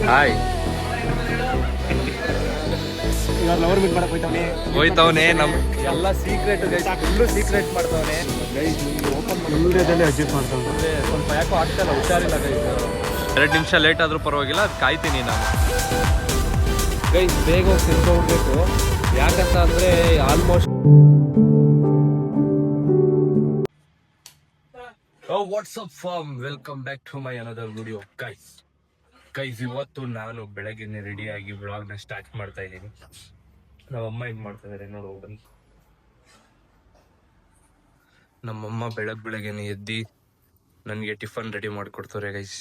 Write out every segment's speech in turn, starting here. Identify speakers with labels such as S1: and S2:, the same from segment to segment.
S1: Hi
S2: ಇವಾಗ lover meet ಮಾಡಕ್
S1: ಹೋಯ್ತವನೆ ನಮ್
S2: ಎಲ್ಲ ಸೀಕ್ರೆಟ್ ಫುಲ್ಲು ಸೀಕ್ರೆಟ್ ಮಾಡ್ತಾವನೆ ಗೈಸ್. ಓಪನ್ ಮಾಡಿ ಅಡ್ಜಸ್ಟ್ ಮಾಡ್ತಾವೆ. ಸ್ವಲ್ಪ ಯಾಕೋ ಆಗ್ತಾಯಿಲ್ಲ, ಹುಷಾರಿಲ್ಲ ಗೈಸ್.
S1: 2 ನಿಮಿಷ ಲೇಟ್ ಆದ್ರೂ ಪರವಾಗಿಲ್ಲ, ಅದು ಕಾಯ್ತೀನಿ ನಾನು.
S2: ಗೈಸ್ ಬೇಗ ಹೋಗಿ ತಿನ್ಕೊಬಿಡ್ಬೇಕು. ಯಾಕಂತ ಅಂದರೆ almost
S1: WhatsApp form, welcome back to my another video guys. ಇವತ್ತು ನಾನು ಬೆಳಗ್ಗೆನೆ ರೆಡಿಯಾಗಿ ವ್ಲಾಗ್ನ ಸ್ಟಾರ್ಟ್ ಮಾಡ್ತಾ ಇದ್ದೀನಿ. ನಮ್ಮಮ್ಮ ಏನು ಮಾಡ್ತಾ ಇದ್ದಾರೆ ನೋಡು ಬನ್ನಿ. ನಮ್ಮಮ್ಮ ಬೆಳಗ್ಗೆನೆ ಎದ್ದು ನನಗೆ ಟಿಫನ್ ರೆಡಿ ಮಾಡಿಕೊಡ್ತಾರೆ ಗೈಸ್.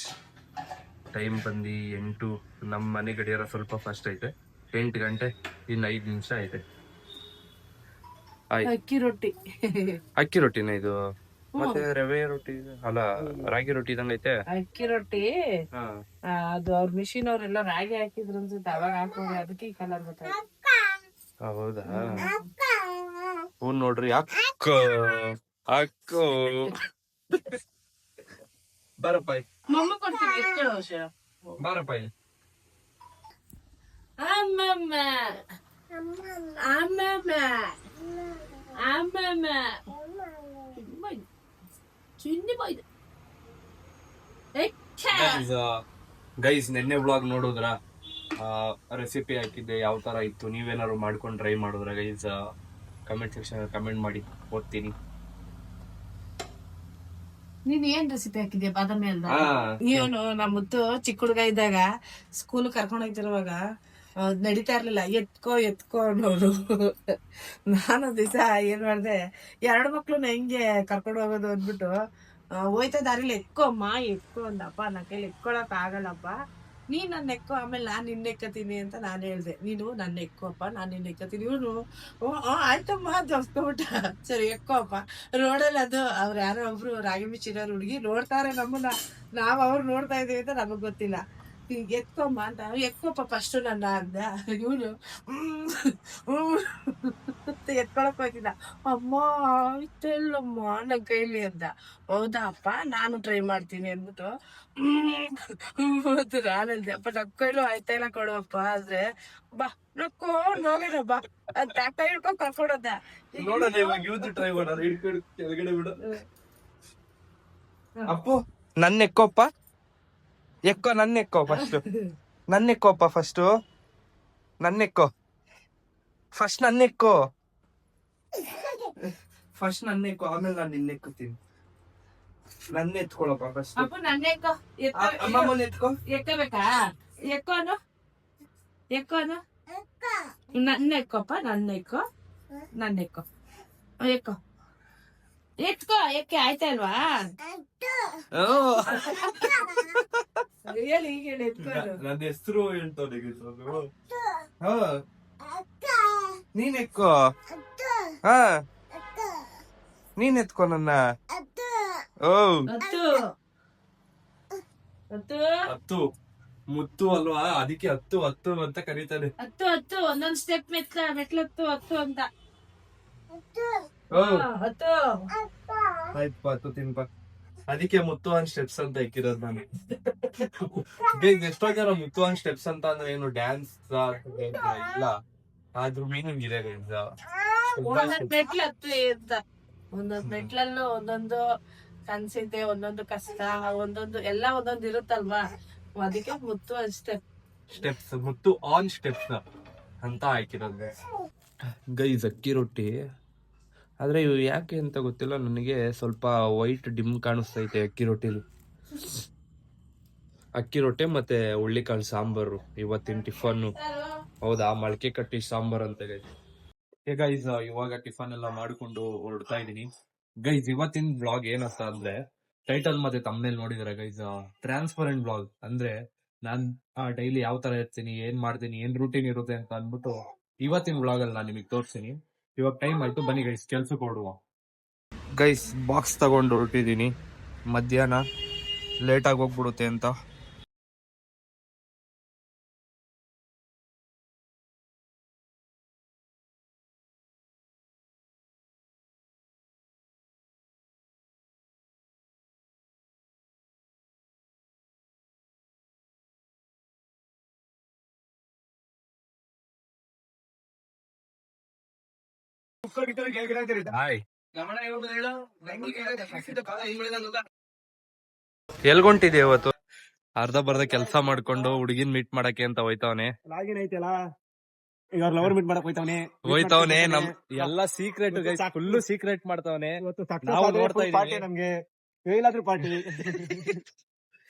S1: ಟೈಮ್ ಬಂದು 8. ನಮ್ಮ ಮನೆ ಗಡಿಯಾರ ಸ್ವಲ್ಪ ಫಸ್ಟ್ ಐತೆ, 8 ಗಂಟೆ ಇನ್ನು 5 ನಿಮಿಷ ಐತೆ. ಅಕ್ಕಿ ರೊಟ್ಟಿನ ಇದು? ಮತ್ತೆ ರವೆ ರೊಟ್ಟಿ ಅಲ್ಲ, ರಾಗಿ ರೊಟ್ಟಿ ಇದಂಗ ಐತೆ.
S3: ಅಕ್ಕಿ ರೊಟ್ಟಿ ಅದು ಅವ್ರ ಮಿಷಿನ್ ಅವ್ರೆಲ್ಲ ರಾಗಿ ಹಾಕಿದ್ರು ಅನ್ಸುತ್ತೆ, ಅವಾಗ ಹಾಕೋರು, ಅದಕ್ಕೆ ಈ ಕಲರ್ ಗೊತ್ತಾಯ್ತು.
S1: ಹೌದಾ? ಹ್ಞೂ ನೋಡ್ರಿ. ಅಕ್ಕ ಬರಪ್ಪ
S3: ಮಮ್ಮ ಕೊಡ್ತೀನಿ,
S1: ಬಾರಪ್ಪ.
S3: ಅಮ್ಮಮ್ಮ ಅಮ್ಮಮ್ಮ ಅಮ್ಮಮ್ಮ ಚಿನ್ನಿ ಬಾಯ್ದು.
S1: ಗೈಸ್ ನೆನ್ನೆ ವ್ಲಾಗ್ ನೋಡಿದ್ರ? ರೆಸಿಪಿ ಹಾಕಿದ್ದೆ, ಯಾವ ತರ ಇತ್ತು? ನೀವೇನಾದ್ರು ಮಾಡ್ಕೊಂಡು ಟ್ರೈ ಮಾಡಿದ್ರ ಗೈಸ್? ಕಮೆಂಟ್ ಸೆಕ್ಷನ್ ಕಮೆಂಟ್ ಮಾಡಿ, ಓದ್ತೀನಿ.
S3: ನೀನ್ ಏನ್ ರೆಸಿಪಿ ಹಾಕಿದ್ಯಾ? ಬಾದಾಮಿ ಅಲ್ದ? ಇವನು ನಮ್ಮ ಮುತ್ತು ಚಿಕ್ಕ ಹುಡುಗ ಇದ್ದಾಗ ಸ್ಕೂಲ್ ಕರ್ಕೊಂಡ್ ಹೋಗ್ತಿರುವಾಗ ನಡೀತಾ ಇರ್ಲಿಲ್ಲ, ಎತ್ಕೋ ಅನ್ನೋರು. ನಾನು ದಿವಸ ಏನ್ ಮಾಡ್ದೆ, 2 ಮಕ್ಳನ್ನ ಹೆಂಗೆ ಕರ್ಕೊಂಡು ಹೋಗೋದು ಅಂದ್ಬಿಟ್ಟು ಹೋಯ್ತಾ ದಾರಿಲಿ ಎತ್ಕೋ ಅಂದಪ್ಪ. ನನ್ನ ಕೈಲಿ ಎತ್ಕೊಳಕ್ ಆಗಲ್ಲಪ್ಪ, ನೀನ್ ನನ್ನ ಎಕ್ಕೋ, ಆಮೇಲೆ ನಾನ್ ನಿನ್ನ ಎಕ್ಕತೀನಿ ಅಂತ ನಾನು ಹೇಳ್ದೆ. ನೀನು ನನ್ನ ಎಕ್ಕೋಪ್ಪ, ನಾನು ನಿನ್ನ ಎಕ್ಕತೀನಿ. ಇವನು ಆಯ್ತಮ್ಮ ಜಸ್ಕೊಬಿಟ್ಟ. ಸರಿ ಎಕ್ಕೋಪ್ಪ. ರೋಡಲ್ಲಿ ಅದು ಅವ್ರು ಯಾರೋ ಒಬ್ರು ರಾಗಿ ಮಿಚ್ಚಿರೋರು ಹುಡುಗಿ ನೋಡ್ತಾರೆ ನಮ್ಮನ್ನ, ನಾವ್ ಅವ್ರು ನೋಡ್ತಾ ಇದೀವಿ ಅಂತ ನಮಗ್ ಗೊತ್ತಿಲ್ಲ. ಎತ್ಕೊಮ್ಮ ಅಂತ, ಎಕ್ಕೋಪ್ಪ ಫಸ್ಟ್ ನನ್ನ ಅಂದ. ಇವನು ಎತ್ಕೊಳಕ್ ಹೋಗಿದ್ದ. ಅಮ್ಮ ಆಯ್ತಲ್ಲಮ್ಮ ನನ್ನ ಕೈಲಿ ಅಂದ. ಹೌದಾ ಅಪ್ಪ, ನಾನು ಟ್ರೈ ಮಾಡ್ತೀನಿ ಅಂದ್ಬಿಟ್ಟು ನಾನು ಹೇಳ್ದೆ, ಅಪ್ಪ ನನ್ನ ಕೈಲೂ ಆಯ್ತಾ ಇಲ್ಲ ಕೊಡುವಪ್ಪ ಅಂದ್ರೆ, ಬಾ ನಕ್ಕೊಂಡು ಹೋಗೋಣ ಬಾ ಅಂತ ಕೈ ಹಿಡ್ಕೊಂಡ್ ಕರ್ಕೊಂಡೋದ.
S1: ಟ್ರೈ ಮಾಡೋಣ. ಕೆಳಗಡೆ ಬಿಡು ಅಪ್ಪು. ನನ್ನ ಎಕ್ಕೋಪ್ಪ, ನನ್ನ ಎಕ್ಕೋ ಫಸ್ಟ್. ನನ್ನ ಎಕ್ಕೋಪ್ಪ ಫಸ್ಟ್, ನನ್ನ ಎಕ್ಕೋ ಫಸ್ಟ್, ನನ್ನ ಎಕ್ಕೋ ಫಸ್ಟ್, ನನ್ನ ಎಕ್ಕೋ, ಆಮೇಲೆ ನಾನು ನಿನ್ನ ಎಕ್ಕುತ್ತೀನಿ. ನನ್ನ ಎತ್ಕೊಳಪ್ಪ ಫಸ್ಟ್.
S3: ಅಪ್ಪ ನನ್ನ ಎಕ್ಕೋ,
S1: ಅಮ್ಮಮ್ಮನ ಎತ್ಕೋ.
S3: ಎಕ್ಕಬೇಕಾ? ಎಕ್ಕೋನು ನನ್ನ ಎಕ್ಕೋಪ್ಪ, ನನ್ನ ಎಕ್ಕೋ, ಎಕ್ಕೋ ಎತ್ಕೋ. ಎಕ್ಕೆ ಆಯ್ತಾ ಇಲ್ವಾ? ಹೇಳಿ ಈಗ ಹೇಳಿ. ಎತ್ಕೋ.
S1: ನನ್ನ ಹೆಸರು ಹೇಳ್ತಾನೆ. ನೀನ್ ಎಕ್ಕೋ. ನೀನ್ ಎತ್ಕೋ ನನ್ನ. ಹತ್ತು ಮುತ್ತು ಅಲ್ವಾ, ಅದಕ್ಕೆ ಹತ್ತು ಅಂತ ಕರೀತಾನೆ.
S3: ಹತ್ತು ಒಂದೊಂದ್ ಸ್ಟೆಪ್ ಮೆಟ್ಲತ್ತು ಹತ್ತು ಅಂತ.
S1: ಆಯ್ತು, 10 ತಿನ್ಪ. ಅದಕ್ಕೆ ಮುತ್ತು ಆನ್ ಸ್ಟೆಪ್ಸ್ ಅಂತ ಇಕ್ಕಿರೋದು ನಾನು. ಎಷ್ಟೋ ಜನ ಮುತ್ತು ಆನ್ ಸ್ಟೆಪ್ಸ್ ಅಂತ ಅಂದ್ರೆ ಏನು ಡ್ಯಾನ್ಸ್ ಇಲ್ಲ, ಆದ್ರೂ ಮೀನಿಂಗ್ ಇದೆ.
S3: ಒಂದೊಂದ್ ಮೆಟ್ಲು ಹತ್ತು ಅಂತ, ಒಂದೊಂದ್ ಮೆಟ್ಲಲ್ಲೂ ಒಂದೊಂದು ಕನ್ಸಿದೆ, ಒಂದೊಂದು ಕಷ್ಟ, ಒಂದೊಂದು ಎಲ್ಲ ಒಂದೊಂದು ಇರುತ್ತಲ್ವಾ, ಅದಕ್ಕೆ ಮುತ್ತು
S1: ಸ್ಟೆಪ್ಸ್, ಮುತ್ತು ಆನ್ ಸ್ಟೆಪ್ಸ್ ಅಂತ ಹಾಕಿರೋದು ಗೈಸ್. ಅಕ್ಕಿ ರೊಟ್ಟಿ ಆದ್ರೆ ಇವು ಯಾಕೆ ಅಂತ ಗೊತ್ತಿಲ್ಲ ನನಗೆ, ಸ್ವಲ್ಪ ವೈಟ್ ಡಿಮ್ ಕಾಣಿಸ್ತೈತೆ ಅಕ್ಕಿ ರೊಟ್ಟಿಲಿ. ಅಕ್ಕಿ ರೊಟ್ಟಿ ಮತ್ತೆ ಹುಳ್ಳಿಕಾಳು ಸಾಂಬಾರು ಇವತ್ತಿನ ಟಿಫನ್ನು. ಹೌದಾ, ಮೊಳಕೆ ಕಟ್ಟಿ ಸಾಂಬಾರ್ ಅಂತ ಗೈಸ್. ಗೈಸ್ ಇವಾಗ ಟಿಫನ್ ಎಲ್ಲ ಮಾಡ್ಕೊಂಡು ಹೊರಡ್ತಾ ಇದೀನಿ ಗೈಸ್. ಇವತ್ತಿನ ಬ್ಲಾಗ್ ಏನಂತ ಅಂದ್ರೆ, ಟೈಟಲ್ ಮತ್ತೆ ತಮ್ಮನೇಲಿ ನೋಡಿದಾರೆ ಗೈಸ್, ಟ್ರಾನ್ಸ್ಪರೆಂಟ್ ಬ್ಲಾಗ್. ಅಂದ್ರೆ ನಾನ್ ಡೈಲಿ ಯಾವ ತರ ಇರ್ತೀನಿ, ಏನ್ ಮಾಡ್ತೀನಿ, ಏನ್ ರೂಟೀನ್ ಇರುತ್ತೆ ಅಂತ ಅಂದ್ಬಿಟ್ಟು ಇವತ್ತಿನ ಬ್ಲಾಗ್ ಅಲ್ಲಿ ನಾನು ನಿಮಗೆ ತೋರಿಸ್ತೀನಿ. ಇವಾಗ ಟೈಮ್ ಆಯ್ತು, ಬನ್ನಿ ಗೈಸ್ ಕೆಲ್ಸಕ್ಕೆ ಹೊರಡುವ. ಗೈಸ್ ಬಾಕ್ಸ್ ತಗೊಂಡು ಹೊರಟಿದ್ದೀನಿ, ಮಧ್ಯಾಹ್ನ ಲೇಟಾಗಿ ಹೋಗ್ಬಿಡುತ್ತೆ ಅಂತ. ಹಾಯ್ ಎಲ್ಗೊಂಟಿದೆ ಇವತ್ತು? ಅರ್ಧ ಬರ್ಧ ಕೆಲ್ಸ ಮಾಡ್ಕೊಂಡು ಹುಡುಗಿನ್ ಮೀಟ್ ಮಾಡಕ್ಕೆ ಅಂತ ಹೋಯ್ತವನೆ.
S2: ಈಗ ಲವರ್ ಮೀಟ್ ಮಾಡಕ್
S1: ಹೋಯ್ತವನೆ ನಮ್ ಎಲ್ಲಾ ಸೀಕ್ರೆಟ್ ಫುಲ್ ಸೀಕ್ರೆಟ್ ಮಾಡ್ತವನೆ. ನಾವು ನೋಡ್ತಾ ಇದೀವಿ.
S2: ನಮ್ಗೆ ಫೇಲಾದ್ರೂ ಪಾರ್ಟಿ.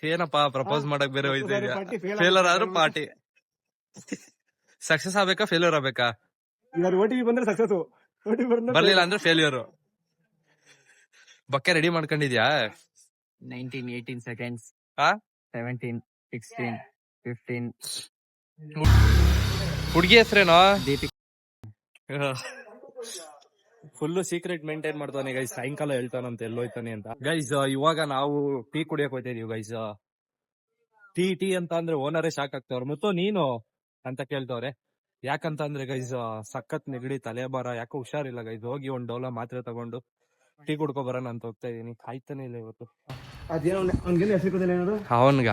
S1: ಏನಪ್ಪಾ ಪ್ರಪೋಸ್ ಮಾಡಕ್ ಬೇರೆ ಹೋಯ್ತಾ ಇದೆಯಾ? ಫೇಲರ್ ಆದ್ರೂ ಪಾರ್ಟಿ. ಸಕ್ಸಸ್ ಆಗ್ಬೇಕಾ ಫೇಲ್ಯೂರ್ ಆಗ್ಬೇಕಾ?
S2: ಇವಾಗ OTP ಬಂದ್ರೆ ಸಕ್ಸಸ್,
S1: ಬರ್ಲಿಲ್ಲ ಅಂದ್ರೆ ಫೇಲ್ಯೂರ್. ಬಕ್ಕೆ ರೆಡಿ ಮಾಡ್ಕೊಂಡಿದ್ಯಾ?
S4: 19, 18 seconds.
S1: ಹಾ
S4: 17, 16, 15.
S1: ಹುಡ್ಗಿ ಹೆಸ್ರೇನೋ?
S4: ದೀಪಿಕಾ.
S1: ಫುಲ್ ಸೀಕ್ರೆಟ್ ಮೇಂಟೈನ್ ಮಾಡ್ತಾನೆ ಗೈಸ್. ಸಾಯಂಕಾಲ ಹೇಳ್ತಾನಂತ ಎಲ್ಲೋಯ್ತಾನೆ ಅಂತ. ಗೈಸ್ ಇವಾಗ ನಾವು ಟೀ ಕುಡಿಯಕ್ ಹೋಯ್ತಾ ಇದೀವಿ ಗೈಸ್. ಟೀ ಅಂತ ಅಂದ್ರೆ ಓನರೇ ಶಾಕ್ ಆಗ್ತವ್ರ. ಮತ್ತು ನೀನು ಅಂತ ಕೇಳ್ತವ್ರೆ. ಯಾಕಂತ ಅಂದ್ರೆ ಗೈಸ್ ಸಖತ್ ನೆಗಡಿ, ತಲೆಬಾರ, ಯಾಕೋ ಹುಷಾರಿಲ್ಲ ಗೈಸ್. ಹೋಗಿ ಒಂದ್ ಡೋಲ ಮಾತ್ರೆ ತಗೊಂಡು ಟೀ ಕುಡ್ಕೊ ಬರೋಣ ಅಂತ ಹೋಗ್ತಾ ಇದೀನಿ. ಕಾಯ್ತಾನೆ ಇಲ್ಲ ಇವತ್ತು.
S2: ಅದೇನೋ ಅವ್ನಿಗೆ ಹೆಸರು
S1: ಅವನ್ಗ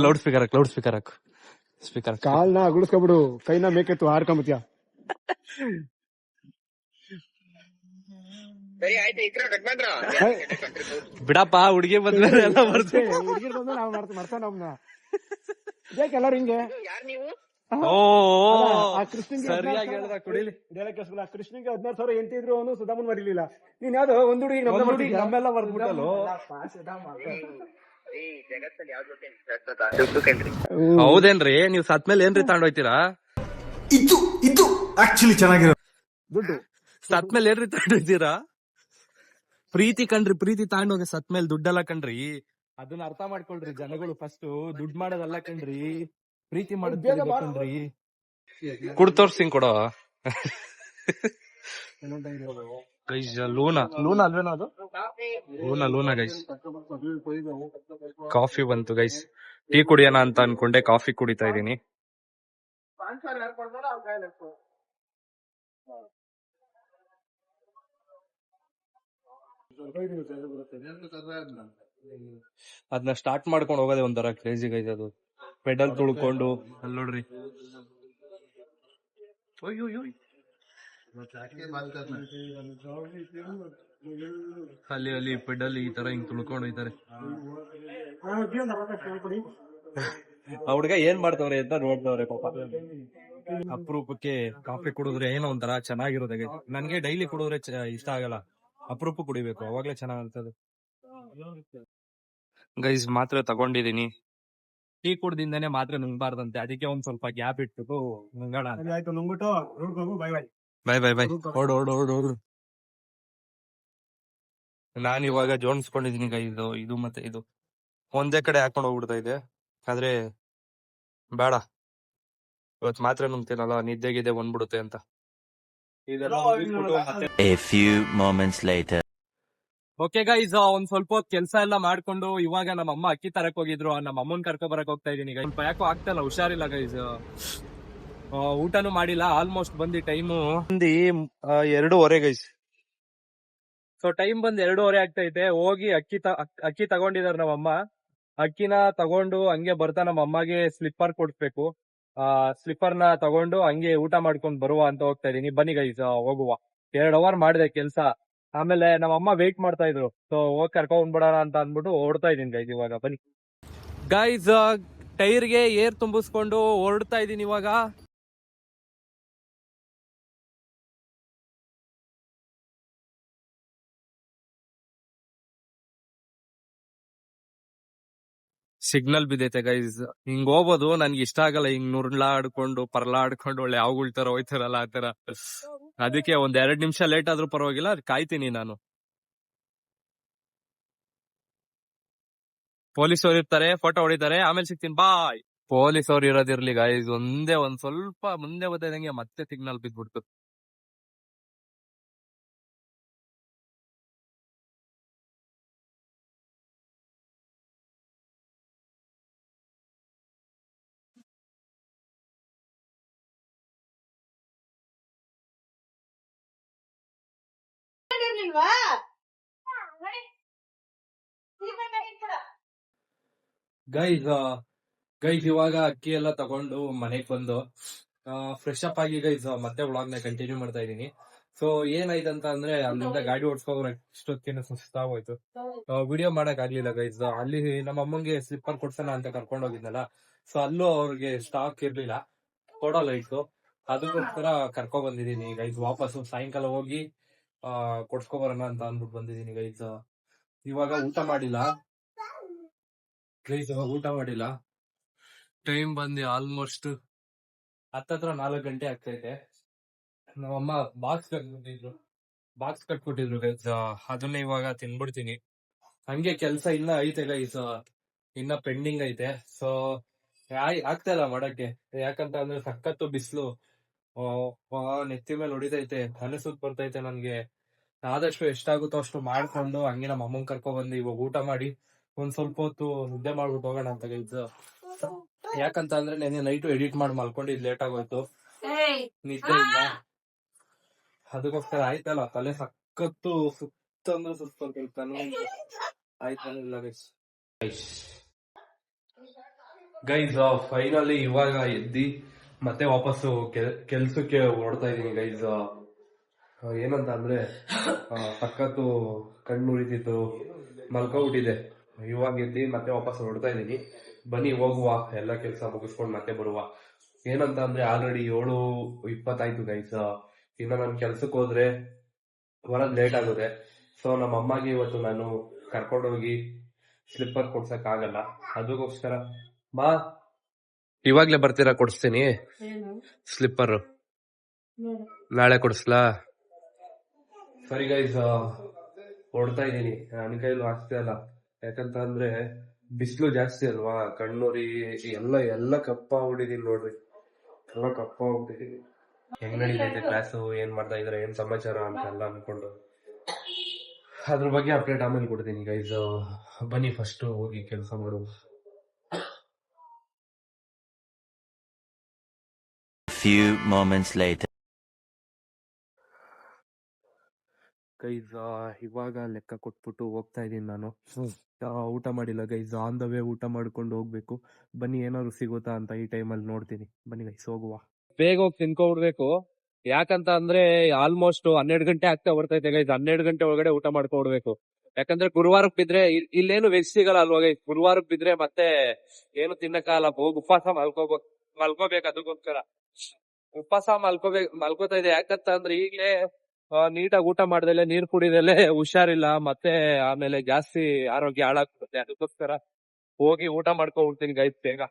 S1: ಲೌಡ್ ಸ್ಪೀಕರ್ ಹಾಕು. ಸ್ಪೀಕರ್
S2: ಕಾಲ್ನ ಅಗುಳಿಸ್ಕೊಬಿಡು, ಕೈನ ಮೇಕೆತ್ತು ಹಾರ್ಕೊಂಬತ್ಯ.
S1: ಬಿಡಪ್ಪ, ಹುಡುಗಿ ಬಂದ್ಮೇಲೆ ಎಲ್ಲ ಬರ್ತೇವೆ.
S2: ಹುಡುಗಿರ್ ಬಂದ್ರೆ ನಾವು ಮಾಡ್ತಾನ ನಮ್ನ. ಯಾಕೆ ಎಲ್ಲರೂ ಹಿಂಗೆ?
S1: ಓ
S2: ಆ ಕೃಷ್ಣನ್ಗೆ
S1: ಸರಿಯಾಗಿ ಹೇಳ್ದ. ಕುಡಿಲಿ
S2: ಕೃಷ್ಣನ್ಗೆ 16,000 ಎಂಟಿ ಇದ್ರು ಅವನು ಸುಧಾಮನ್ ಮರಿಲಿಲ್ಲ. ನೀನ್ ಯಾವ್ದು ಒಂದ್ ಹುಡುಗಿ
S1: ನಮ್ಮೆಲ್ಲ ಬರ್ದ್ಬಿಟ್ಟಲು. ಹೌದೇನ್ರಿ? ನೀವ್ ಸತ್ಮೇಲೆ ಏನ್ರಿ ತಗೊಂಡೋಯ್ತೀರಾ?
S5: ಇದು ಆಕ್ಚುಲಿ ಚೆನ್ನಾಗಿರೋ
S2: ದುಡ್ಡು
S1: ಸತ್ಮೇಲೆ ಏನ್ರಿ ತಗೊಂಡೋಯ್ತೀರಾ? ಪ್ರೀತಿ ಕಣ್ರಿ, ಪ್ರೀತಿ ತಗೊಂಡೋಗ ಸತ್ಮೇಲೆ ದುಡ್ಡೆಲ್ಲ ಕಣ್ರಿ. ಅದನ್ನ ಅರ್ಥ ಮಾಡ್ಕೊಳ್ರಿ ಜನಗಳು. ಫಸ್ಟ್ ದುಡ್ಡು ಮಾಡೋದಲ್ಲ ಕಣ್ರಿ, ಪ್ರೀತಿ ಮಾಡೋದ್ ಕಣ್ರಿ. ಕುಡ್ ತೋರ್ಸಿಂಗ್ ಕೊಡೋ ಗೈಸ್. ಲೂನಾ ಅಲ್ವೇನೋ ಅದು? Luna guys. ಕಾಫಿ ಬಂತು ಗೈಸ್. ಟೀ ಕುಡಿಯೋಣ ಅಂತ ಅನ್ಕೊಂಡೆ, ಕಾಫಿ ಕುಡಿತಾ ಇದೀನಿ. ಅದನ್ನ ಸ್ಟಾರ್ಟ್ ಮಾಡ್ಕೊಂಡು ಹೋಗೋದೇ ಒಂಥರ ಕ್ರೇಜಿ ಗೈಸ್. ಅದು ಪೆಡಲ್ ತುಳ್ಕೊಂಡು ಅಲ್ಲಿ ನೋಡ್ರಿ. ಅಲ್ಲಿ ಪೆಡಲ್ ಈ ತರ ಹಿಂಗ್ ತುಳ್ಕೊಂಡು ಹೋಯ್ತಾರೆ. ಆ ಹುಡ್ಗ ಏನ್ ಮಾಡ್ತವ್ರೆ ಅಂತ ನೋಡ್ತವ್ರೆ ಪಾಪ. ಅಪರೂಪಕ್ಕೆ ಕಾಫಿ ಕುಡಿದ್ರೆ ಏನೋ ಒಂಥರ ಚೆನ್ನಾಗಿರೋದೆ. ನನ್ಗೆ ಡೈಲಿ ಕುಡಿದ್ರೆ ಇಷ್ಟ ಆಗಲ್ಲ, ಅಪರೂಪ ಕುಡಿಬೇಕು, ಅವಾಗ್ಲೇ ಚೆನ್ನಾಗಿರ್ತದೆ ಗೈಸ್. ಮಾತ್ರೆ ತಗೊಂಡಿದೀನಿ. ಟೀ ಕುಡ್ದಿಂದಾನೆ ಮಾತ್ರೆ ನುಂಗ್ಬಾರ್ದಂತೆ, ಅದಕ್ಕೆ ಒಂದ್ ಸ್ವಲ್ಪ ಗ್ಯಾಪ್ ಇಟ್ಬಿಟ್ಟು ನುಂಗೋಣ.
S2: ಆಯ್ತು, ನುಂಗ್ಬಿಟ್ಟು ಬಾಯ್
S1: ಬೈ ಓಡು. ನಾನ್ ಇವಾಗ ಜೋಡಿಸ್ಕೊಂಡಿದೀನಿ ಗೈಸ್. ಇದು ಮತ್ತೆ ಇದು ಒಂದೇ ಕಡೆ ಹಾಕೊಂಡು ಹೋಗ್ಬಿಡ್ತಾ ಇದೆ. ಆದ್ರೆ ಬೇಡ, ಇವತ್ ಮಾತ್ರೆ ನುಂಗ್ತೀನಲ್ಲ, ನಿದ್ದೆಗಿದೆ ಬಂದ್ಬಿಡುತ್ತೆ ಅಂತ.
S6: A few moments later.
S1: Okay guys, ಒಂದ್ ಸ್ವಲ್ಪ ಹೊತ್ತು ಕೆಲ್ಸ ಎಲ್ಲ ಮಾಡ್ಕೊಂಡು ಇವಾಗ ನಮ್ಮ ಅಮ್ಮ ಅಕ್ಕಿ ತರಕ್ ಹೋಗಿದ್ರು. ನಮ್ಮ ಅಮ್ಮನ್ ಕರ್ಕೊ ಬರಕ್ ಹೋಗ್ತಾ ಇದೀನಿ. ಸ್ವಲ್ಪ ಯಾಕೋ ಆಗ್ತಲ್ಲ, ಹುಷಾರಿಲ್ಲ ಗೈಸ್. ಊಟನು ಮಾಡಿಲ್ಲ. ಆಲ್ಮೋಸ್ಟ್ ಬಂದಿ ಟೈಮು 2:30 ಗೈಸ್. ಸೊ ಟೈಮ್ ಬಂದ್ 2:30 ಆಗ್ತೈತೆ. ಹೋಗಿ ಅಕ್ಕಿ ತಗೊಂಡಿದಾರೆ ನಮ್ಮಮ್ಮ. ಅಕ್ಕಿನ ತಗೊಂಡು ಹಂಗೆ ಬರ್ತಾ ನಮ್ಮ ಅಮ್ಮಗೆ ಸ್ಲಿಪ್ಪರ್ ಕೊಡ್ಸ್ಬೇಕು. ಸ್ಲಿಪ್ಪರ್ ನ ತಗೊಂಡು ಹಂಗೆ ಊಟ ಮಾಡ್ಕೊಂಡ್ ಬರುವ ಅಂತ ಹೋಗ್ತಾ ಇದೀನಿ. ಬನ್ನಿ ಗೈಸ್, ಹೋಗುವ. 2 ಅವರ್ ಮಾಡಿದೆ ಕೆಲ್ಸ. ಆಮೇಲೆ ನಮ್ಮ ಅಮ್ಮ ವೇಟ್ ಮಾಡ್ತಾ ಇದ್ರು. ಸೊ ಹೋಗಿ ಕರ್ಕೊಂಡ್ಬಿಡೋಣ ಅಂತ ಅಂದ್ಬಿಟ್ಟು ಓಡ್ತಾ ಇದೀನಿ ಗೈಸ್. ಇವಾಗ ಬನ್ನಿ ಗೈಸ್, ಟೈರ್ಗೆ ಏರ್ ತುಂಬಿಸ್ಕೊಂಡು ಹೊರಡ್ತಾ ಇದೀನಿ ಇವಾಗ. ಸಿಗ್ನಲ್ ಬಿದ್ದೈತೆ ಗೈಸ್. ಹಿಂಗ್ ಹೋಗೋದು ನನ್ಗೆ ಇಷ್ಟ ಆಗಲ್ಲ. ಹಿಂಗ್ ನುರ್ಲಾಡ್ಕೊಂಡು ಪರ್ಲಾಡ್ಕೊಂಡು ಒಳ್ಳೆ ಯಾವ್ಗಳ ತರ ಹೋಯ್ತಾರಲ್ಲ ಆ ತರ. ಅದಕ್ಕೆ 2 ನಿಮಿಷ ಲೇಟ್ ಆದ್ರೂ ಪರವಾಗಿಲ್ಲ, ಕಾಯ್ತೀನಿ ನಾನು. ಪೊಲೀಸ್ ಅವ್ರು ಇರ್ತಾರೆ, ಫೋಟೋ ಹೊಡಿತಾರೆ, ಆಮೇಲೆ ಸಿಗ್ತೀನಿ, ಬಾಯ್. ಪೊಲೀಸ್ ಅವ್ರು ಇರೋದಿರ್ಲಿ ಗೈಸ್, ಒಂದ್ ಸ್ವಲ್ಪ ಮುಂದೆ ಬರ್ತಿದಂಗೆ ಮತ್ತೆ ಸಿಗ್ನಲ್ ಬಿದ್ಬಿಡ್ತು. ಗೈಸ್ ಇವಾಗ ಅಕ್ಕಿ ಎಲ್ಲ ತಗೊಂಡು ಮನೆಗ್ ಬಂದು ಫ್ರೆಶ್ ಅಪ್ ಆಗಿ ಗೈಸ್ ಮತ್ತೆ ವ್ಲಾಗ್ ನ ಕಂಟಿನ್ಯೂ ಮಾಡ್ತಾ ಇದೀನಿ. ಸೊ ಏನಾಯ್ತು ಅಂತ ಅಂದ್ರೆ ಅಲ್ಲಿಂದ ಗಾಡಿ ಓಡಿಸ್ಕೋದ್ರೆ ಇಷ್ಟೊತ್ತಿನ ಸುಸ್ತಾಗೋಯ್ತು. ವಿಡಿಯೋ ಮಾಡಕ್ ಆಗ್ಲಿಲ್ಲ ಗೈಸ್. ಅಲ್ಲಿ ನಮ್ಮ ಅಮ್ಮಂಗೆ ಸ್ಲಿಪ್ಪರ್ ಕೊಡ್ಸೋಣ ಅಂತ ಕರ್ಕೊಂಡು ಹೋಗಿದ್ನಲ್ಲ, ಸೊ ಅಲ್ಲೂ ಅವ್ರಿಗೆ ಸ್ಟಾಕ್ ಇರ್ಲಿಲ್ಲ, ಕೊಡೋಲ್ಲ ಇತ್ತು. ಅದಕ್ಕೋಸ್ಕರ ಕರ್ಕೊ ಬಂದಿದೀನಿ ಗೈಸ್. ವಾಪಸ್ಸು ಸಾಯಂಕಾಲ ಹೋಗಿ ಕೊಡ್ಸ್ಕೊಬರೋಣ ಅಂತ ಅಂದ್ಬಿಟ್ಟು ಬಂದಿದೀನಿ ಗೈಸ್. ಇವಾಗ ಊಟ ಮಾಡಿಲ್ಲ ಗೈಸ್, ಊಟ ಮಾಡಿಲ್ಲ. ಟೈಮ್ ಬಂದು ಆಲ್ಮೋಸ್ಟ್ ಹತ್ತತ್ರ 4 ಗಂಟೆ ಆಗ್ತೈತೆ. ನಮ್ಮಮ್ಮ ಬಾಕ್ಸ್ ಕಟ್ಬಿಟ್ಟಿದ್ರು ಗೈಸ್. ಅದನ್ನ ಇವಾಗ ತಿನ್ಬಿಡ್ತೀನಿ. ಹಂಗೆ ಕೆಲ್ಸ ಇನ್ನ ಐತೆ ಗೈಸ್, ಇನ್ನ ಪೆಂಡಿಂಗ್ ಐತೆ. ಸೊ ಆಗ್ತಾ ಇಲ್ಲ ಮಾಡಕ್ಕೆ, ಯಾಕಂತ ಅಂದ್ರೆ ಸಖತ್ತು ಬಿಸಿಲು ನೆತ್ತಿ ಮೇಲೆ ಹೊಡಿತೈತೆ, ಅನಿಸುತ್ ಬರ್ತೈತೆ ನನ್ಗೆ. ಆದಷ್ಟು ಎಷ್ಟಾಗುತ್ತೋ ಅಷ್ಟು ಮಾಡ್ಕೊಂಡು ಹಂಗೆ ನಮ್ಮ ಅಮ್ಮನ್ ಕರ್ಕೊ ಬಂದು ಇವಾಗ ಊಟ ಮಾಡಿ ಒಂದ್ ಸ್ವಲ್ಪ ಹೊತ್ತು ನಿದ್ದೆ ಮಾಡ್ಬಿಟ್ಟು ಹೋಗೋಣ ಅಂತ ಗೈಸ್. ಯಾಕಂತ ಅಂದ್ರೆ ನೆನ್ನೆ ನೈಟು ಎಡಿಟ್ ಮಾಡಿ ಮಲ್ಕೊಂಡಿದ್ ಲೇಟ್ ಆಗೋಯ್ತು, ನಿದ್ದೆ ಇಲ್ಲ. ಅದಕ್ಕೋಸ್ಕರ ಆಯ್ತಲ್ಲ, ತಲೆ ಸಖತ್ತು ಸುತ್ತಂದ್ರೆ ಸುತ್ತ ಆಯ್ತಲ್ಲ ಗೈಸ್. ಫೈನಲಿ ಇವಾಗ ಎದ್ದಿ ಮತ್ತೆ ವಾಪಸ್ಸು ಕೆಲ್ಸಕ್ಕೆ ಹೊರಡ್ತಾ ಇದೀನಿ ಗೈಸ್. ಏನಂತ ಅಂದ್ರೆ ಸಖತ್ತು ಕಣ್ಣು ಉರಿತಿತ್ತು, ಮಲ್ಕೊಬಿಟ್ಟಿದೆ. ಇವಾಗ ಎದ್ದಿ ಮತ್ತೆ ವಾಪಸ್ ಹೊರಡ್ತಾ ಇದೀನಿ. ಬನ್ನಿ ಹೋಗುವ, ಎಲ್ಲ ಕೆಲ್ಸ ಮುಗಿಸ್ಕೊಂಡು ಮತ್ತೆ ಬರುವ. ಏನಂತ ಅಂದ್ರೆ ಆಲ್ರೆಡಿ 7:20 ಗೈಸ್. ಇನ್ನು ನಾನು ಕೆಲ್ಸಕ್ಕೆ ಹೋದ್ರೆ ಬರೋದ್ ಲೇಟ್ ಆಗುತ್ತೆ. ಸೊ ನಮ್ಮ ಅಮ್ಮಗೆ ಇವತ್ತು ನಾನು ಕರ್ಕೊಂಡೋಗಿ ಸ್ಲಿಪ್ಪರ್ ಕೊಡ್ಸಕ್ ಆಗಲ್ಲ. ಅದಕ್ಕೋಸ್ಕರ ಇವಾಗ್ಲೇ ಬರ್ತೀರಾ, ಕೊಡಿಸ್ತೀನಿ ಸ್ಲಿಪ್ಪರ್. ನಾಳೆ ಕೊಡಿಸ್ಲಾ? ಸರಿ ಗೈಸ್, ಹೊಡ್ತಾ ಇದೀನಿ. ನನ್ನ ಕೈಲೂ ಆಗ್ತಾ ಇಲ್ಲ, ಯಾಕಂತ ಅಂದ್ರೆ ಬಿಸಿಲು ಜಾಸ್ತಿ ಅಲ್ವಾ, ಕಣ್ಣೂರಿ ಎಲ್ಲ ಕಪ್ಪ ಹೊಡಿದೀನಿ ನೋಡ್ರಿ, ಎಲ್ಲ ಕಪ್ಪ ಹೋಗ್ಬಿಟ್ಟಿದೀನಿ. ಹೆಂಗ್ ನಡೀತೈತೆ ಕ್ಲಾಸು, ಏನ್ ಮಾಡ್ತಾ ಇದಾರೆ, ಏನ್ ಸಮಾಚಾರ ಅಂತ ಎಲ್ಲ ಅನ್ಕೊಂಡು ಅದ್ರ ಬಗ್ಗೆ ಅಪ್ಡೇಟ್ ಆಮೇಲೆ ಕೊಡ್ತೀನಿ ಗೈಸ್. ಬನ್ನಿ ಫಸ್ಟ್ ಹೋಗಿ ಕೆಲಸ ಮಾಡು.
S6: Few moments later.
S1: ಗೈಸ್ ಇವಾಗ ಲೆಕ್ಕ ಕೊಟ್ಬಿಟ್ಟು ಹೋಗ್ತಾ ಇದೀನಿ ನಾನು. ಊಟ ಮಾಡಿಲ್ಲ ಗೈಸ್, ಆನ್ ದ ವೇ ಊಟ ಮಾಡ್ಕೊಂಡು ಹೋಗ್ಬೇಕು. ಬನ್ನಿ ಏನಾದ್ರು ಸಿಗುತ್ತಾ ಅಂತ ಈ ಟೈಮಲ್ಲಿ ನೋಡ್ತೀನಿ. ಬನ್ನಿ ಗೈಸ್ ಹೋಗುವ. ಬೇಗ ಹೋಗಿ ತಿನ್ಕೊಬಿಡ್ಬೇಕು, ಯಾಕಂತ ಅಂದ್ರೆ ಆಲ್ಮೋಸ್ಟ್ 12 ಗಂಟೆ ಆಗ್ತಾ ಬರ್ತೈತೆ ಗೈಸ್. 12 ಗಂಟೆ ಒಳಗಡೆ ಊಟ ಮಾಡ್ಕೊಡ್ಬೇಕು. ಯಾಕಂದ್ರೆ ಗುರುವಾರಕ್ಕೆ ಬಿದ್ರೆ ಇಲ್ಲೇನು ವೆಜ್ ಸಿಗಲ್ಲ ಅಲ್ವಾ ಗೈಸ್. ಗುರುವಾರಕ್ಕೆ ಬಿದ್ರೆ ಮತ್ತೆ ಏನು ತಿನ್ನಕ್ಕಾಗಲ್ಲ, ಹೋಗಿ ಉಪವಾಸ ಮಲ್ಕೋಬೇಕು. ಅದಕ್ಕೋಸ್ಕರ ಉಪವಾಸ ಮಲ್ಕೋತಾ ಇದೆ. ಯಾಕಂತ ಅಂದ್ರೆ ಈಗ್ಲೇ ನೀಟಾಗಿ ಊಟ ಮಾಡ್ದಲೆ, ನೀರ್ ಕುಡಿದಲೆ ಹುಷಾರಿಲ್ಲ, ಮತ್ತೆ ಆಮೇಲೆ ಜಾಸ್ತಿ ಆರೋಗ್ಯ ಹಾಳಾಗ್ತದೆ. ಅದಕ್ಕೋಸ್ಕರ ಹೋಗಿ ಊಟ ಮಾಡ್ಕೊಂಡ್ಬಿಡ್ತೀನಿ ಗೈಸ್ ಬೇಗ.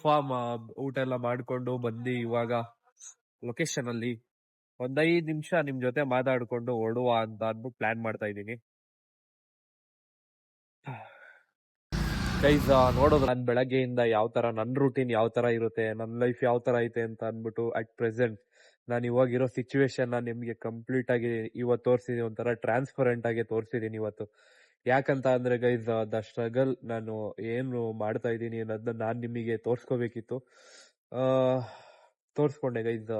S1: ಫಾರ್ಮ್ ಊಟ ಎಲ್ಲ ಮಾಡ್ಕೊಂಡು ಬಂದು ಇವಾಗ ಲೊಕೇಶನ್ ಅಲ್ಲಿ ಒಂದ್ 5 ನಿಮಿಷ ನಿಮ್ ಜೊತೆ ಮಾತಾಡ್ಕೊಂಡು ಹೊರಡುವ ಅಂತ ಅಂದ್ಬಿಟ್ಟು ಪ್ಲಾನ್ ಮಾಡ್ತಾ ಇದ್ದೀನಿ ಗೈಸ್. ನೋಡೋದು ನಾನು ಬೆಳಗ್ಗೆಯಿಂದ ಯಾವ ತರ ನನ್ ರೂಟೀನ್ ಯಾವ ತರ ಇರುತ್ತೆ, ನನ್ನ ಲೈಫ್ ಯಾವ ತರ ಐತೆ ಅಂತ ಅಂದ್ಬಿಟ್ಟು ಅಟ್ ಪ್ರೆಸೆಂಟ್ ನಾನು ಇವಾಗಿರೋ ಸಿಚುವೇಶನ್ ನಿಮ್ಗೆ ಕಂಪ್ಲೀಟ್ ಆಗಿ ಇವತ್ತು ತೋರಿಸಿದೀನಿ. ಒಂಥರ ಟ್ರಾನ್ಸ್ಪರೆಂಟ್ ಆಗಿ ತೋರಿಸಿದೀನಿ ಇವತ್ತು. ಯಾಕಂತ ಅಂದ್ರೆ ಗೈಸ್, ದ ಸ್ಟ್ರಗಲ್ ನಾನು ಏನು ಮಾಡ್ತಾ ಇದ್ದೀನಿ ಅನ್ನೋದನ್ನ ನಾನ್ ನಿಮಗೆ ತೋರ್ಸ್ಕೋಬೇಕಿತ್ತು. ತೋರ್ಸ್ಕೊಂಡೆ ಗೈಸ್.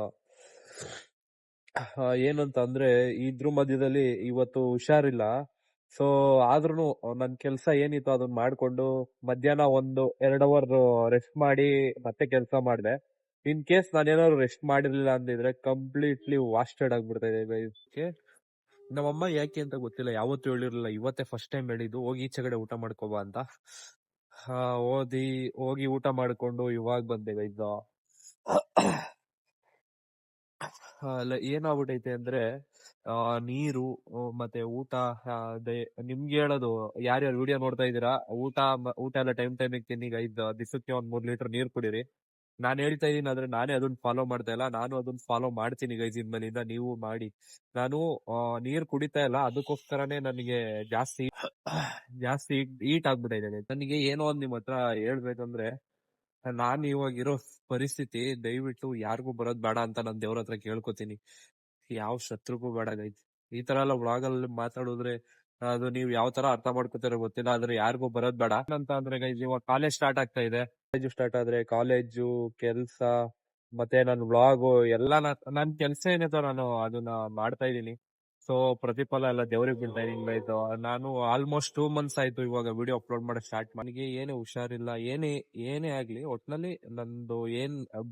S1: ಏನಂತ ಅಂದ್ರೆ ಇದ್ರ ಮಧ್ಯದಲ್ಲಿ ಇವತ್ತು ಹುಷಾರಿಲ್ಲ. ಸೊ ಆದ್ರೂ ನನ್ ಕೆಲ್ಸ ಏನಿತ್ತು ಅದನ್ನ ಮಾಡ್ಕೊಂಡು ಮಧ್ಯಾಹ್ನ 1-2 ಅವರ್ ರೆಸ್ಟ್ ಮಾಡಿ ಮತ್ತೆ ಕೆಲ್ಸ ಮಾಡ್ದೆ. ಇನ್ ಕೇಸ್ ನಾನೇನಾದ್ರು ರೆಸ್ಟ್ ಮಾಡಿರ್ಲಿಲ್ಲ ಅಂದಿದ್ರೆ ಕಂಪ್ಲೀಟ್ಲಿ ವಾಸ್ಟೆಡ್ ಆಗ್ಬಿಡ್ತಾ ಇದೆ ಗೈಸ್. ನಮ್ಮಮ್ಮ ಯಾಕೆ ಅಂತ ಗೊತ್ತಿಲ್ಲ, ಯಾವತ್ತೂ ಹೇಳಿರ್ಲಿಲ್ಲ, ಇವತ್ತೇ ಫಸ್ಟ್ ಟೈಮ್ ಹೇಳಿದ್ದು ಹೋಗಿ ಈಚೆಗಡೆ ಊಟ ಮಾಡ್ಕೋಬಾ ಅಂತ. ಹೋಗಿ ಊಟ ಮಾಡ್ಕೊಂಡು ಇವಾಗ ಬಂದೆ ಗೈಸ್. ಏನಾಗ್ಬಿಟ್ಟೈತೆ ಅಂದ್ರೆ ನೀರು ಮತ್ತೆ ಊಟ, ನಿಮ್ಗೆ ಹೇಳೋದು ಯಾರ್ಯಾರು ವಿಡಿಯೋ ನೋಡ್ತಾ ಇದೀರಾ, ಊಟ ಎಲ್ಲ ಟೈಮಿಗೆ ತಿನ್ನಿ ಗೈಸ್. ದಿವಸಕ್ಕೆ 1-3 ಲೀಟರ್ ನೀರ್ ಕುಡೀರಿ. ನಾನ್ ಹೇಳ್ತಾ ಇದೀನಿ ಆದ್ರೆ ನಾನೇ ಅದನ್ನ ಫಾಲೋ ಮಾಡ್ತಾ ಇಲ್ಲ. ನಾನು ಅದನ್ನ ಫಾಲೋ ಮಾಡ್ತೀನಿ ಗೈಸ್ ಇನ್ಮೇಲಿಂದ, ನೀವು ಮಾಡಿ. ನಾನು ನೀರ್ ಕುಡಿತಾ ಇಲ್ಲ, ಅದಕ್ಕೋಸ್ಕರನೇ ನನಗೆ ಜಾಸ್ತಿ ಹೀಟ್ ಆಗ್ಬಿಟ್ಟಿದೆ. ನನಗೆ ಏನೋ ಒಂದ್ ನಿಮ್ ಹತ್ರ ಹೇಳ್ಬೇಕಂದ್ರೆ, ನಾನ್ ಇವಾಗಿರೋ ಪರಿಸ್ಥಿತಿ ದಯವಿಟ್ಟು ಯಾರಿಗೂ ಬರೋದ್ ಬೇಡ ಅಂತ ನಾನ್ ದೇವ್ರ ಹತ್ರ ಕೇಳ್ಕೊತೀನಿ. ಯಾವ ಶತ್ರುಗೂ ಬೇಡ ಗೈಸ್. ಈ ತರ ಎಲ್ಲ ವ್ಲಾಗ್ ಅಲ್ಲಿ ಮಾತಾಡಿದ್ರೆ ಅದು ನೀವ್ ಯಾವ ತರ ಅರ್ಥ ಮಾಡ್ಕೊತಾರೋ ಗೊತ್ತಿಲ್ಲ, ಆದ್ರೆ ಯಾರಿಗೂ ಬರೋದ್ ಬೇಡ ಅಂತ ಅಂದ್ರೆ ಗೈಸ್. ಇವಾಗ ಕಾಲೇಜ್ ಸ್ಟಾರ್ಟ್ ಆಗ್ತಾ ಇದೆ. ಕಾಲೇಜು ಸ್ಟಾರ್ಟ್ ಆದ್ರೆ ಕಾಲೇಜು, ಕೆಲ್ಸ, ಮತ್ತೆ ನನ್ನ ವ್ಲಾಗು ಎಲ್ಲ ನನ್ನ ಕೆಲಸ ಏನಿದೆ ನಾನು ಅದನ್ನ ಮಾಡ್ತಾ ಇದ್ದೀನಿ. ಸೊ ಪ್ರತಿಫಲ ಎಲ್ಲ ದೇವ್ರಿಗೆ ಬಿಡ್ತಾ ಇದೀನಿ guys. ನಾನು ಆಲ್ಮೋಸ್ಟ್ 2 months ಆಯ್ತು ಇವಾಗ ವಿಡಿಯೋ ಅಪ್ಲೋಡ್ ಮಾಡಕ್ ಸ್ಟಾರ್ಟ್. ನನಗೆ ಏನೇ ಹುಷಾರಿಲ್ಲ, ಏನೇ ಆಗ್ಲಿ ಒಟ್ನಲ್ಲಿ ನಂದು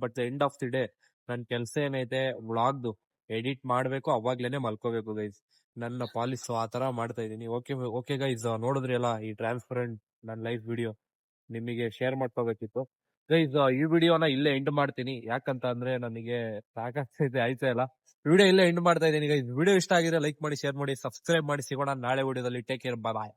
S1: but end of the day ನನ್ ಕೆಲಸ ಏನೈತೆ ವ್ಲಾಗ್ದು ಎಡಿಟ್ ಮಾಡ್ಬೇಕು, ಅವಾಗ್ಲೇನೆ ಮಲ್ಕೋಬೇಕು ಗೈಸ್. ನನ್ನ ಪಾಲಿಸ್ ಆ ತರ ಮಾಡ್ತಾ ಇದೀನಿ. ಓಕೆ ಗೈಸ್, ನೋಡಿದ್ರಿ ಅಲ್ಲ ಈ ಟ್ರಾನ್ಸ್ಪರೆಂಟ್ ನನ್ನ ಲೈಫ್ ವಿಡಿಯೋ ನಿಮಗೆ ಶೇರ್ ಮಾಡ್ಕೋಬೇಕಿತ್ತು ಗೈಸ್. ಈ ವಿಡಿಯೋನ ಇಲ್ಲೇ ಎಂಡ್ ಮಾಡ್ತೀನಿ, ಯಾಕಂತ ಅಂದ್ರೆ ನನಗೆ ಸಾಕಾಗ್ತೈತೆ, ಆಯ್ತಾ ಇಲ್ಲ. ವಿಡಿಯೋ ಇಲ್ಲೇ ಎಂಡ್ ಮಾಡ್ತಾ ಇದ್ದೀನಿ ಗೈಸ್. ವಿಡಿಯೋ ಇಷ್ಟ ಆಗಿದ್ರೆ ಲೈಕ್ ಮಾಡಿ, ಶೇರ್ ಮಾಡಿ, ಸಬ್ಸ್ಕ್ರೈಬ್ ಮಾಡಿ. ಸಿಗೋಣ ನಾಳೆ ವಿಡಿಯೋದಲ್ಲಿ. ಟೇಕ್ ಕೇರ್, ಬಾಯ್.